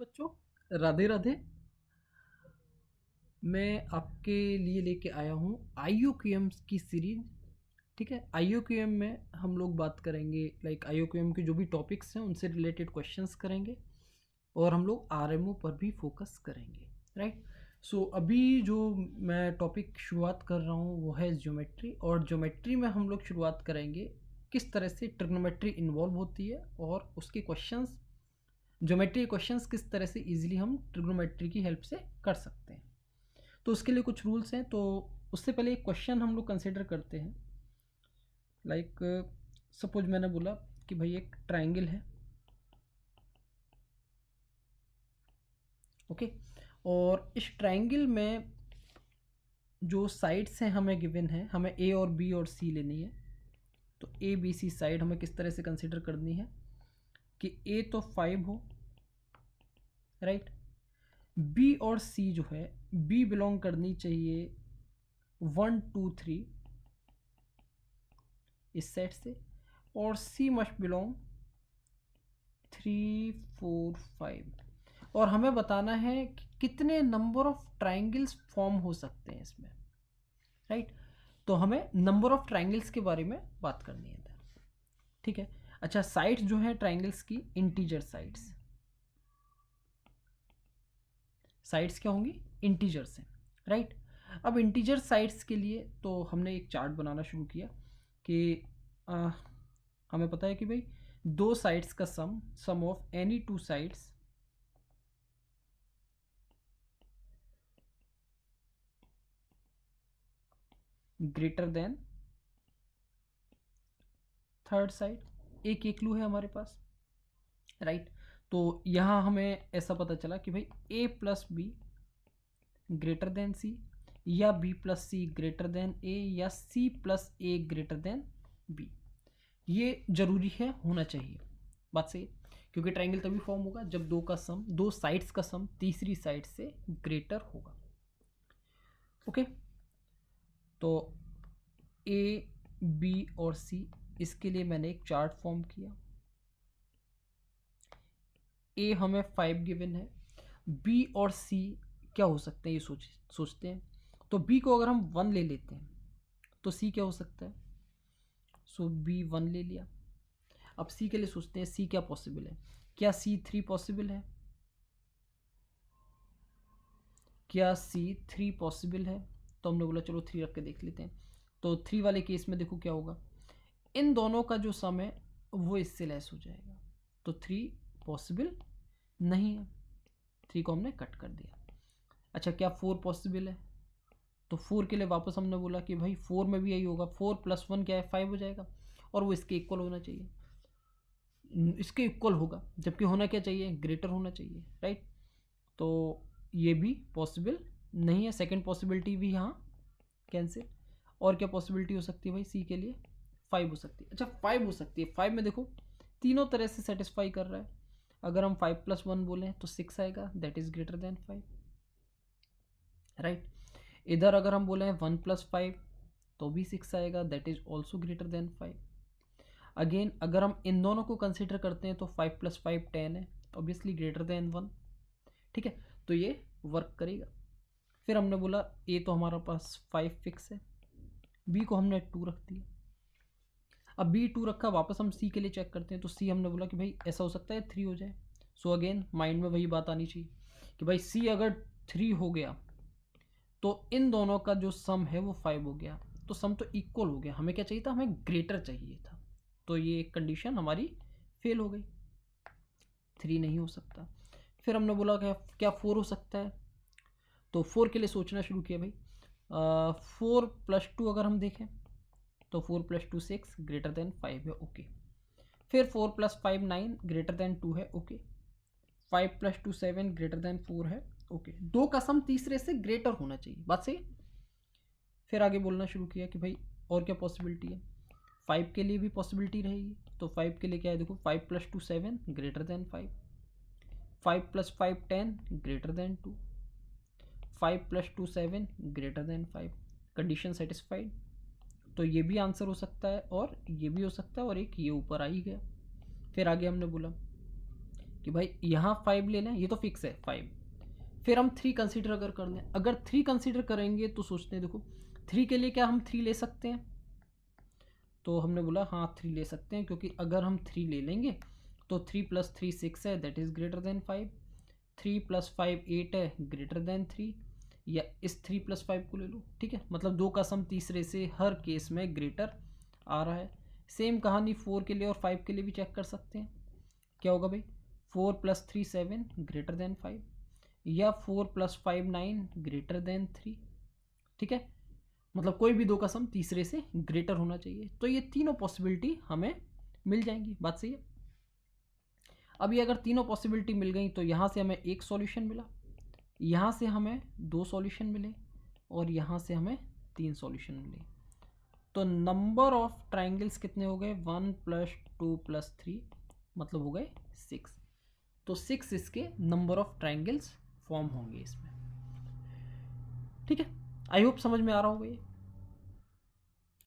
बच्चों, राधे राधे। मैं आपके लिए लेके आया हूँ IUQM की सीरीज। ठीक है, IUQM में हम लोग बात करेंगे IUQM के जो भी टॉपिक्स हैं उनसे रिलेटेड क्वेश्चंस करेंगे और हम लोग RMO पर भी फोकस करेंगे। राइट। सो अभी जो मैं टॉपिक शुरुआत कर रहा हूँ वो है ज्योमेट्री, और ज्योमेट्री में हम लोग शुरुआत करेंगे किस तरह से ट्रिग्नोमेट्री इन्वॉल्व होती है और उसके क्वेश्चंस, ज्योमेट्री क्वेश्चंस किस तरह से इजीली हम ट्रिग्नोमेट्री की हेल्प से कर सकते हैं। तो उसके लिए कुछ रूल्स हैं। तो उससे पहले एक क्वेश्चन हम लोग कंसिडर करते हैं। लाइक सपोज मैंने बोला कि भाई एक ट्राइंगल है, ओके, और इस ट्राइंगल में जो साइड्स हैं हमें गिवन है, हमें ए और बी और सी लेनी है। तो ए बी सी साइड हमें किस तरह से कंसिडर करनी है कि ए तो 5 हो, राइट। बी और सी जो है, बी बिलोंग करनी चाहिए 1 2 3 इस सेट से, और सी मस्ट बिलोंग 3 4 5। और हमें बताना है कि कितने नंबर ऑफ ट्राइंगल्स फॉर्म हो सकते हैं इसमें, राइट। तो हमें नंबर ऑफ ट्राइंगल्स के बारे में बात करनी है। ठीक है। अच्छा, साइड्स जो है ट्राइंगल्स की इंटीजर साइड्स, साइड्स क्या होंगी, इंटीजर्स हैं, राइट। अब इंटीजर साइड्स के लिए तो हमने एक चार्ट बनाना शुरू किया कि आ, हमें पता है कि भाई दो साइड्स का sum of any two sides greater than third side, एक क्लू है हमारे पास, राइट। तो यहां हमें ऐसा पता चला कि भाई a plus B greater than C, या b plus C greater than a, या c plus a greater than b। ये जरूरी है, होना चाहिए, बात सही है। क्योंकि ट्राइंगल तभी फॉर्म होगा जब दो का सम, दो साइड्स का सम तीसरी साइड से ग्रेटर होगा। ओके। तो a b और c, इसके लिए मैंने एक चार्ट फॉर्म किया। a हमें 5 गिवन है, b और c क्या हो सकते हैं ये सोचते हैं। तो b को अगर हम 1 ले लेते हैं तो c क्या हो सकता है, सो b 1 ले लिया। अब c के लिए सोचते हैं, c क्या पॉसिबल है, क्या c 3 पॉसिबल है, क्या c 3 पॉसिबल है। तो हमने बोला चलो 3 रख के देख लेते हैं। तो 3 वाले केस में देखो क्या होगा, इन दोनों का जो सम है वो इससे लेस हो जाएगा, तो 3 पॉसिबल नहीं है, 3 को हमने कट कर दिया। अच्छा, क्या 4 पॉसिबल है, तो 4 के लिए वापस हमने बोला कि भाई 4 में भी यही होगा, 4 प्लस 1 क्या है, 5 हो जाएगा, और वो इसके इक्वल होना चाहिए, इसके इक्वल होगा, जबकि होना क्या चाहिए, ग्रेटर होना चाहिए, राइट। तो ये भी पॉसिबल नहीं है, सेकंड पॉसिबिलिटी भी यहाँ कैंसिल। और क्या पॉसिबिलिटी हो सकती है भाई, सी के लिए 5 हो सकती है। अच्छा, 5 हो सकती है, 5 में देखो तीनों तरह से सेटिस्फाई कर रहा है। अगर हम 5 प्लस 1 बोलें तो 6 आएगा, that is greater than 5, right. इधर अगर हम बोले 1 प्लस 5 तो भी 6 आएगा, that is also greater than 5। Again अगर हम इन दोनों को कंसिडर करते हैं तो 5 प्लस 5 10 है, ऑब्वियसली ग्रेटर देन 1। ठीक है, तो ये वर्क करेगा। फिर हमने बोला ए तो हमारा पास 5 फिक्स है, बी को हमने 2 रख दिया। अब बी 2 रखा, वापस हम सी के लिए चेक करते हैं। तो सी हमने बोला कि भाई ऐसा हो सकता है 3 हो जाए। सो अगेन माइंड में वही बात आनी चाहिए कि भाई सी अगर 3 हो गया तो इन दोनों का जो सम है वो 5 हो गया, तो सम तो इक्वल हो गया। हमें क्या चाहिए था, हमें ग्रेटर चाहिए था। तो ये एक कंडीशन हमारी फेल हो गई, 3 नहीं हो सकता। फिर हमने बोला क्या 4 हो सकता है, तो 4 के लिए सोचना शुरू किया भाई। 4 प्लस 2 अगर हम देखें तो 4 प्लस 2 6 ग्रेटर देन 5 है, ओके। फिर 4 प्लस 5 9 ग्रेटर देन 2 है, ओके। 5 प्लस 2 7 ग्रेटर देन 4 है, ओके। दो का सम तीसरे से ग्रेटर होना चाहिए, बात सही। फिर आगे बोलना शुरू किया कि भाई और क्या पॉसिबिलिटी है, 5 के लिए भी पॉसिबिलिटी रहेगी। तो 5 के लिए क्या है, देखो 5 plus 2 7 greater than 5, 5 plus 5 10 greater than 2, 5 plus 2 7 greater than 5। Condition satisfied. तो ये भी आंसर हो सकता है और ये भी हो सकता है, और एक ये ऊपर आ ही गया। फिर आगे हमने बोला कि भाई यहाँ 5 ले लें, ये तो फिक्स है 5। फिर हम 3 कंसीडर अगर कर लें, अगर 3 कंसीडर करेंगे तो सोचते हैं, देखो 3 के लिए क्या हम 3 ले सकते हैं? तो हमने बोला हाँ 3 ले सकते हैं, क्योंकि अगर हम 3 ले लेंगे तो 3 + 3 6 है, दैट इज़ ग्रेटर देन 5। 3 + 5 8 है, ग्रेटर देन 3। या इस 3 + 5 को ले लो, ठीक है, मतलब 2 का सम तीसरे से हर केस में ग्रेटर आ रहा है। सेम कहानी 4 के लिए और 5 के लिए भी चेक कर सकते हैं। क्या होगा भाई? 4 + 3 7 ग्रेटर देन 5, या 4 + 5 9 ग्रेटर देन 3, ठीक है, मतलब कोई भी 2 का सम तीसरे से ग्रेटर होना चाहिए। तो ये तीनों पॉसिबिलिटी हमें मिल जाएंगी, बात सही है। अब ये अगर तीनों पॉसिबिलिटी मिल गई तो यहाँ से हमें एक सॉल्यूशन मिला, यहाँ से हमें 2 सॉल्यूशन मिले, और यहाँ से हमें 3 सॉल्यूशन मिले। तो नंबर ऑफ ट्राइंगल्स कितने हो गए? 1 + 2 + 3, मतलब हो गए 6। तो 6 इसके नंबर ऑफ ट्राइंगल्स फॉर्म होंगे इसमें, ठीक है। आई होप समझ में आ रहा होगा ये।